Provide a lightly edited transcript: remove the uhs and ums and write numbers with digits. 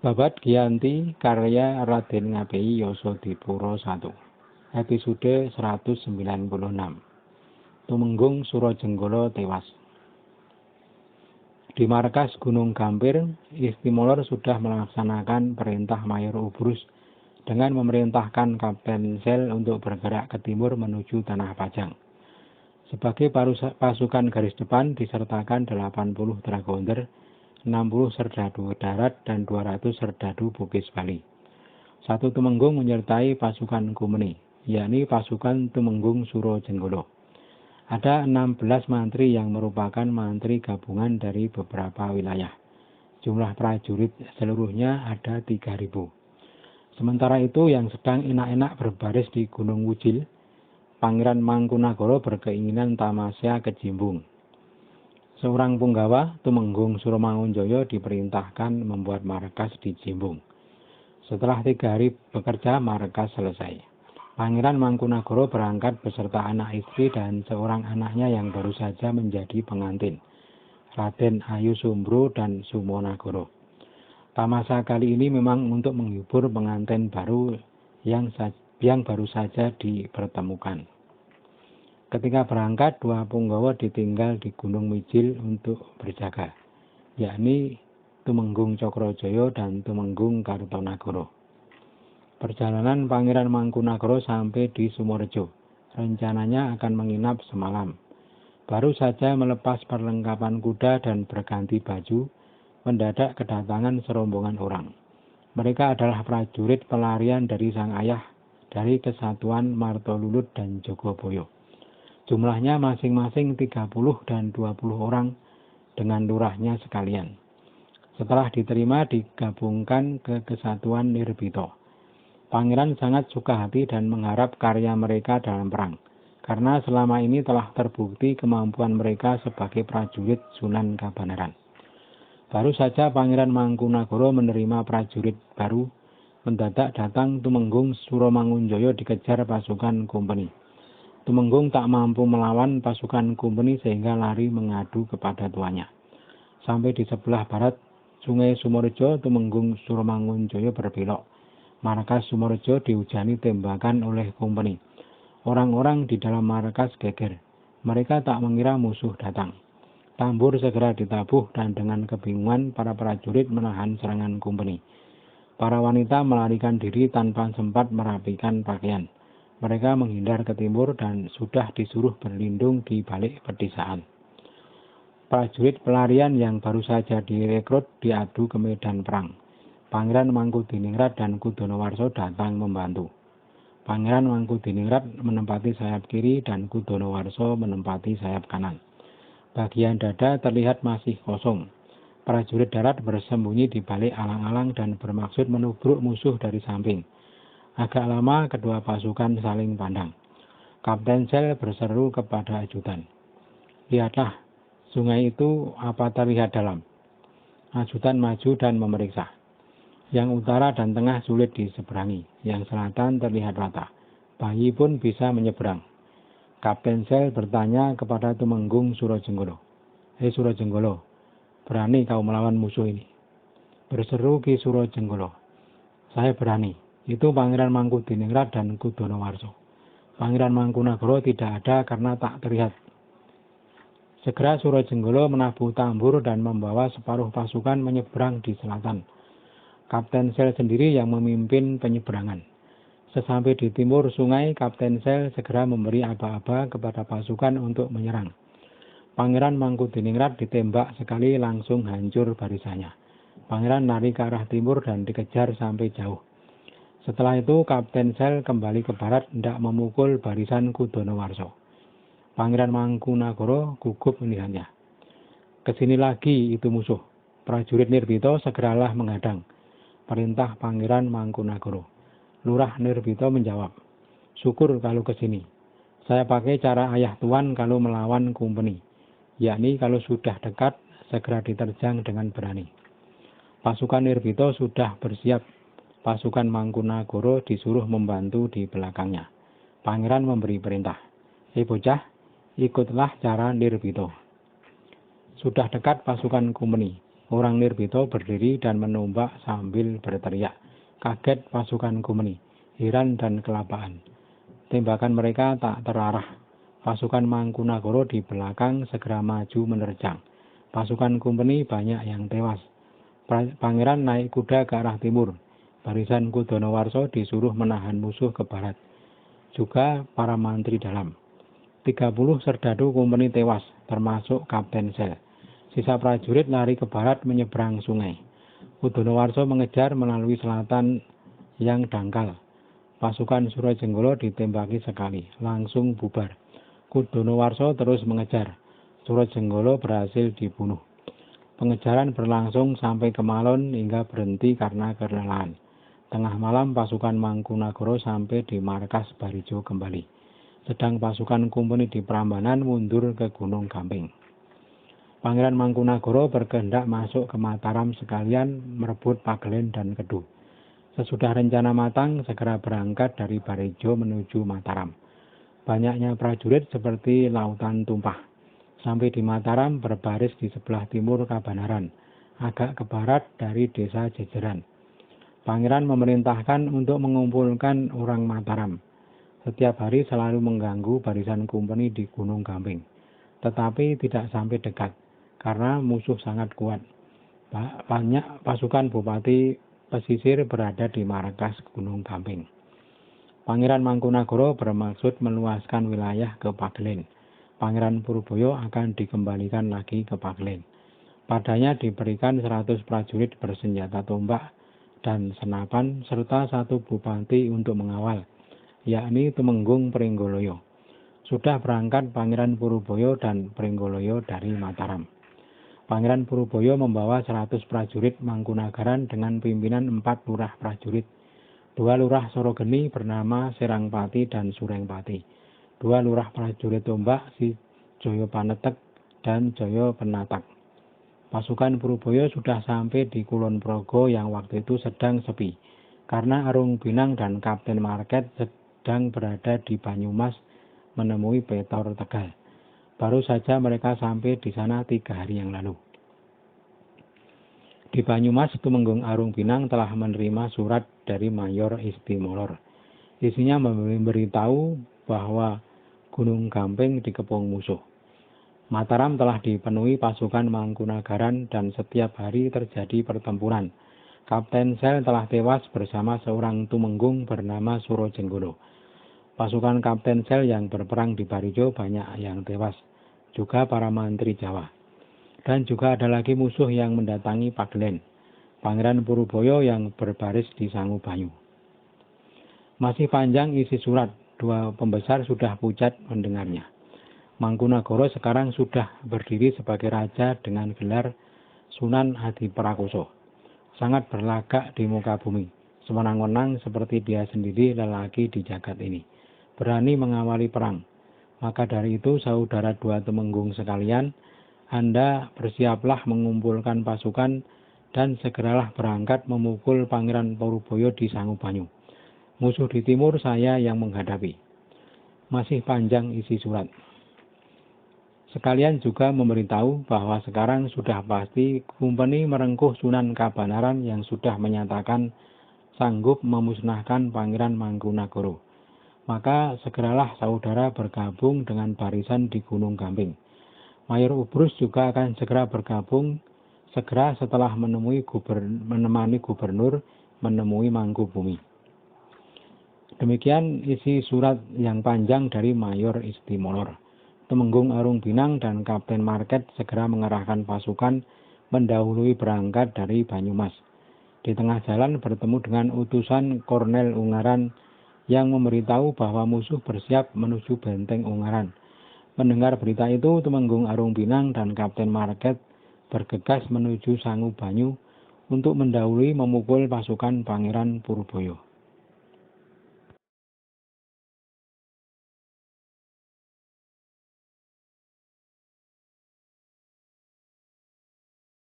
Babad Giyanti karya Raden Ngabei Yasadipura 1. Episode 196. Tumenggung Surajenggala tewas. Di markas Gunung Gampir, Istimolor sudah melaksanakan perintah Mayor Ubrus dengan memerintahkan Kapten Sel untuk bergerak ke timur menuju Tanah Pajang. Sebagai pasukan garis depan disertakan 80 Dragonder, 60 serdadu darat, dan 200 serdadu Bugis Bali. Satu Tumenggung menyertai pasukan Kumeni, yakni pasukan Tumenggung Surajenggala. Ada 16 mantri yang merupakan mantri gabungan dari beberapa wilayah. Jumlah prajurit seluruhnya ada 3.000. Sementara itu yang sedang enak-enak berbaris di Gunung Wujil, Pangeran Mangkunagara berkeinginan tamasya ke Jimbung. Seorang punggawa, Tumenggung Suromangunjaya, diperintahkan membuat markas di Jimbung. Setelah 3 hari bekerja, markas selesai. Pangeran Mangkunagara berangkat beserta anak istri dan seorang anaknya yang baru saja menjadi pengantin, Raden Ayu Sumbro dan Sumonagara. Tamasya kali ini memang untuk menghibur pengantin baru yang baru saja dipertemukan. Ketika berangkat, 2 punggawa ditinggal di Gunung Mijil untuk berjaga, yakni Tumenggung Cakrajaya dan Tumenggung Kartonagara. Perjalanan Pangeran Mangkunagara sampai di Sumorejo, rencananya akan menginap semalam. Baru saja melepas perlengkapan kuda dan berganti baju, mendadak kedatangan serombongan orang. Mereka adalah prajurit pelarian dari sang ayah dari Kesatuan Martolulut dan Jogoboyo. Jumlahnya masing-masing 30 dan 20 orang dengan lurahnya sekalian. Setelah diterima digabungkan ke Kesatuan Nirbito. Pangeran sangat suka hati dan mengharap karya mereka dalam perang, karena selama ini telah terbukti kemampuan mereka sebagai prajurit Sunan Kabanaran. Baru saja Pangeran Mangkunagara menerima prajurit baru, mendadak datang Tumenggung Suromangunjaya dikejar pasukan Kompeni. Tumenggung tak mampu melawan pasukan Kompeni sehingga lari mengadu kepada tuannya. Sampai di sebelah barat Sungai Sumorejo, Tumenggung Suromangunjaya berbelok. Markas Sumorejo dihujani tembakan oleh Kompeni. Orang-orang di dalam markas geger. Mereka tak mengira musuh datang. Tambur segera ditabuh dan dengan kebingungan para prajurit menahan serangan Kompeni. Para wanita melarikan diri tanpa sempat merapikan pakaian. Mereka menghindar ke timur dan sudah disuruh berlindung di balik pedesaan. Prajurit pelarian yang baru saja direkrut diadu ke medan perang. Pangeran Mangkudiningrat dan Kudonowarso datang membantu. Pangeran Mangkudiningrat menempati sayap kiri dan Kudonowarso menempati sayap kanan. Bagian dada terlihat masih kosong. Prajurit darat bersembunyi di balik alang-alang dan bermaksud menubruk musuh dari samping. Agak lama kedua pasukan saling pandang. Kapten Sel berseru kepada ajudan, "Lihatlah, sungai itu apa terlihat dalam?" Ajudan maju dan memeriksa. Yang utara dan tengah sulit diseberangi, yang selatan terlihat rata. Bayi pun bisa menyeberang. Kapten Sel bertanya kepada Tumenggung Surajenggala, "Hei Surajenggala, berani kau melawan musuh ini?" Berseru Ki Surajenggala, "Saya berani. Itu Pangeran Mangkudiningrat dan Kudonowarso. Pangeran Mangkunagara tidak ada karena tak terlihat." Segera Surajenggala menabuh tambur dan membawa separuh pasukan menyeberang di selatan. Kapten Sel sendiri yang memimpin penyeberangan. Sesampai di timur sungai, Kapten Sel segera memberi aba-aba kepada pasukan untuk menyerang. Pangeran Mangkudiningrat ditembak sekali langsung hancur barisannya. Pangeran lari ke arah timur dan dikejar sampai jauh. Setelah itu Kapten Sel kembali ke barat hendak memukul barisan Kudonowarso. Pangeran Mangkunagara gugup melihatnya. "Kesini lagi itu musuh." Prajurit Nirbito segeralah menghadang. Perintah Pangeran Mangkunagara. Lurah Nirbito menjawab, "Syukur kalau kesini. Saya pakai cara ayah tuan kalau melawan Kompeni, yakni kalau sudah dekat segera diterjang dengan berani." Pasukan Nirbito sudah bersiap. Pasukan Mangkunagara disuruh membantu di belakangnya. Pangeran memberi perintah, "Hei bocah, ikutlah cara Nirbito." Sudah dekat pasukan Kompeni. Orang Nirbito berdiri dan menombak sambil berteriak. Kaget pasukan Kumeni, heran dan kelapaan. Tembakan mereka tak terarah. Pasukan Mangkunagara di belakang segera maju menerjang. Pasukan Kumeni banyak yang tewas. Pangeran naik kuda ke arah timur. Barisan Kudonowarso disuruh menahan musuh ke barat. Juga para mantri dalam. 30 serdadu Kumeni tewas, termasuk Kapten Sel. Sisa prajurit lari ke barat menyeberang sungai. Kudonowarso mengejar melalui selatan yang dangkal. Pasukan Surojenggolo ditembaki sekali, langsung bubar. Kudonowarso terus mengejar. Surojenggolo berhasil dibunuh. Pengejaran berlangsung sampai ke Malon hingga berhenti karena kelelahan. Tengah malam pasukan Mangkunagara sampai di markas Barijo kembali. Sedang pasukan Kumeni di Prambanan mundur ke Gunung Gamping. Pangeran Mangkunagara berkehendak masuk ke Mataram sekalian merebut Pagelen dan Kedu. Sesudah rencana matang, segera berangkat dari Barijo menuju Mataram. Banyaknya prajurit seperti lautan tumpah. Sampai di Mataram berbaris di sebelah timur Kabanaran, agak ke barat dari desa Jejeran. Pangeran memerintahkan untuk mengumpulkan orang Mataram. Setiap hari selalu mengganggu barisan Kumeni di Gunung Gamping. Tetapi tidak sampai dekat, karena musuh sangat kuat. Banyak pasukan Bupati pesisir berada di markas Gunung Gamping. Pangeran Mangkunagara bermaksud meluaskan wilayah ke Pagelen. Pangeran Purboyo akan dikembalikan lagi ke Pagelen. Padanya diberikan 100 prajurit bersenjata tombak dan senapan serta 1 bupati untuk mengawal, yakni Tumenggung Pringgoloyo. Sudah berangkat Pangeran Purboyo dan Pringgoloyo dari Mataram. Pangeran Purboyo membawa 100 prajurit Mangkunagaran dengan pimpinan 4 lurah prajurit. 2 lurah Sorogeni bernama Serangpati dan Surengpati. 2 lurah prajurit tombak si Joyo Panetek dan Joyo Penatak. Pasukan Purboyo sudah sampai di Kulon Progo yang waktu itu sedang sepi, karena Arung Binang dan Kapten Market sedang berada di Banyumas menemui Petor Tegal. Baru saja mereka sampai di sana 3 hari yang lalu. Di Banyumas, Tumenggung Arung Binang telah menerima surat dari Mayor Istimolor. Isinya memberitahu bahwa Gunung Gamping dikepung musuh. Mataram telah dipenuhi pasukan Mangkunagaran dan setiap hari terjadi pertempuran. Kapten Sel telah tewas bersama seorang Tumenggung bernama Surojenggolo. Pasukan Kapten Sel yang berperang di Barijo banyak yang tewas, juga para mantri Jawa. Dan juga ada lagi musuh yang mendatangi Pagelen, Pangeran Purboyo yang berbaris di Sangubanyu. Masih panjang isi surat, 2 pembesar sudah pucat mendengarnya. Mangkunagara sekarang sudah berdiri sebagai raja dengan gelar Sunan Hadiprakoso. Sangat berlagak di muka bumi, sewenang-wenang seperti dia sendiri lelaki di jagat ini. Berani mengawali perang. Maka dari itu, saudara 2 Tumenggung sekalian, Anda bersiaplah mengumpulkan pasukan dan segeralah berangkat memukul Pangeran Purboyo di Sangubanyu. Musuh di timur saya yang menghadapi. Masih panjang isi surat. Sekalian juga memberitahu bahwa sekarang sudah pasti Kumeni merengkuh Sunan Kabanaran yang sudah menyatakan sanggup memusnahkan Pangeran Mangkunagara. Maka segeralah saudara bergabung dengan barisan di Gunung Gamping. Mayor Ubrus juga akan segera bergabung segera setelah menemani gubernur menemui Mangkubumi. Demikian isi surat yang panjang dari Mayor Istimolor. Tumenggung Arung Binang dan Kapten Market segera mengerahkan pasukan mendahului berangkat dari Banyumas. Di tengah jalan bertemu dengan utusan Kornel Ungaran yang memberitahu bahwa musuh bersiap menuju benteng Ungaran. Mendengar berita itu, Tumenggung Arung Binang dan Kapten Market bergegas menuju Sangubanyu untuk mendahului memukul pasukan Pangeran Purboyo.